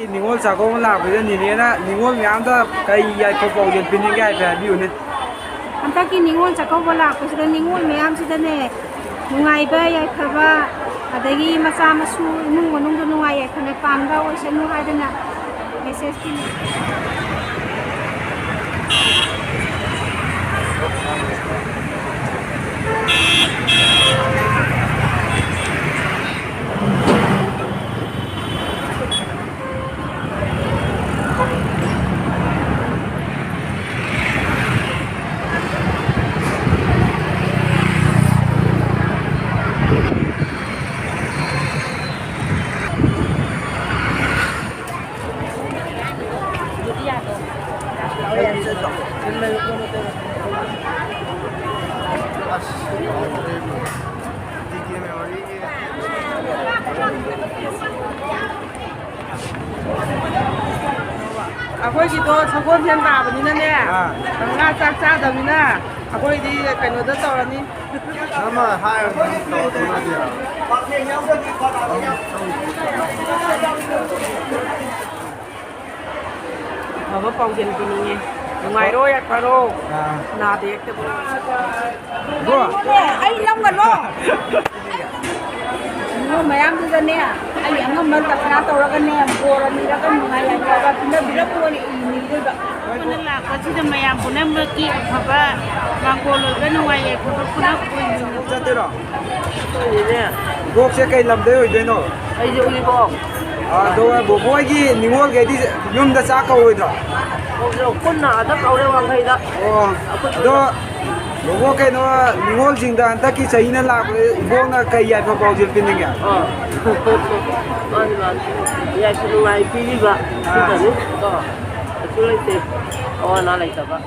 ꯅꯤꯉꯣꯜ ꯆꯥꯛꯀꯧꯕ ꯂꯥꯛꯄꯁꯤꯗ ꯅꯤꯅꯦꯅ ꯅꯤꯉꯣꯜ ꯃꯌꯥꯝꯗ ꯀꯔꯤ ꯌꯥꯏꯐ ꯄꯥꯎꯖꯦꯜ ꯄꯤꯅꯤꯡꯒꯦ ꯍꯥꯏꯐꯦꯠ ꯍꯥꯏꯕꯤꯌꯨꯅꯦ ꯍꯟꯗꯛꯀꯤ ꯅꯤꯉꯣꯜ ꯆꯥꯛꯀꯧꯕ ꯂꯥꯛꯄꯁꯤꯗ ꯅꯤꯉꯣꯜ ꯃꯌꯥꯝꯁꯤꯗꯅꯦ ꯅꯨꯡꯉꯥꯏꯕ ꯌꯥꯏꯐꯕ ꯑꯗꯒꯤ ꯃꯆꯥ ꯃꯁꯨ ꯏꯃꯨꯡ ꯃꯅꯨꯡꯗ ꯅꯨꯡꯉꯥꯏ ꯌꯥꯏꯐꯅ ꯄꯥꯟꯕ ꯑꯣꯏꯁꯅꯨ ꯍꯥꯏꯗꯅ ꯃꯦꯁꯦꯖ ꯄꯤꯅꯤ ꯑꯩꯈꯣꯏꯒꯤꯗꯣ ꯁꯒꯣꯜꯁꯦꯟ ꯇꯥꯕꯅꯤꯅꯅꯦ ꯉꯥ ꯆꯥꯛ ꯆꯥꯗꯕꯅꯤꯅ ꯑꯩꯈꯣꯏꯗꯤ ꯀꯩꯅꯣꯗ ꯇꯧꯔꯅꯤ ꯑꯐꯕ ꯄꯥꯎꯖꯦꯜ ꯄꯤꯅꯤꯡꯉꯦ ꯅꯨꯡꯉꯥꯏꯔꯣ ꯌꯥꯏꯐꯔꯣ ꯅꯥꯗ ꯌꯦꯛꯇꯕ ꯑꯩ ꯂꯧꯒꯅꯣ ꯅꯤꯉꯣꯜ ꯃꯌꯥꯝꯗꯨꯗꯅꯦ ꯑꯩ ꯑꯉꯝꯕ ꯇꯛꯁꯥ ꯇꯧꯔꯒꯅꯦ ꯕꯣꯔ ꯅꯤꯔꯒ ꯅꯨꯡꯉꯥꯏ ꯌꯥꯏꯐꯕ ꯄꯤꯅꯕꯤꯔꯛꯄꯣꯅ ꯏꯅꯤꯗꯨꯗ ꯑꯩꯈꯣꯏꯅ ꯂꯥꯛꯄꯁꯤꯗ ꯃꯌꯥꯝ ꯄꯨꯝꯅꯃꯛꯀꯤ ꯑꯐꯕ ꯃꯥꯡꯒꯣꯜ ꯑꯣꯏꯕ ꯅꯨꯡꯉꯥꯏ ꯌꯥꯏꯐꯕ ꯄꯨꯂꯞ ꯑꯣꯏꯅꯤꯡꯉꯤ ꯆꯠꯇꯣꯏꯔꯣ ꯕꯣꯛꯁꯦ ꯀꯩ ꯂꯝꯗꯩ ꯑꯣꯏꯗꯣꯏꯅꯣ ꯑꯩꯁꯦ ꯎꯔꯤꯕꯣꯛ ꯑꯗꯨꯒ ꯕꯣꯕꯣꯏꯒꯤ ꯅꯤꯉꯣꯜꯈꯩꯗꯤ ꯌꯨꯝꯗ ꯆꯥꯛ ꯀꯧꯔꯣꯏꯗ꯭ꯔꯣ ꯄꯨꯟꯅ ꯑꯗ ꯀꯧꯔꯦ ꯋꯥꯡꯈꯩꯗ ꯑꯣ ꯑꯗꯣ ꯕꯣꯕꯣ ꯀꯩꯅꯣ ꯅꯤꯉꯣꯜꯁꯤꯡꯗ ꯍꯟꯗꯛꯀꯤ ꯆꯍꯤꯅ ꯂꯥꯛꯄꯗ ꯏꯕꯣꯛꯅ ꯀꯩ ꯌꯥꯏꯐ ꯄꯥꯎꯖꯦꯜ ꯄꯤꯅꯤꯡꯉꯦ ꯃꯥꯅꯤ ꯃꯥꯅꯤ ꯌꯥꯏꯐ ꯅꯨꯡꯉꯥꯏ ꯄꯤꯕꯤꯕ ꯁꯤꯗꯅꯤ ꯀꯣ ꯀꯩꯁꯨ ꯂꯩꯇꯦ ꯑꯋꯥ ꯑꯅꯥ ꯂꯩꯇꯕ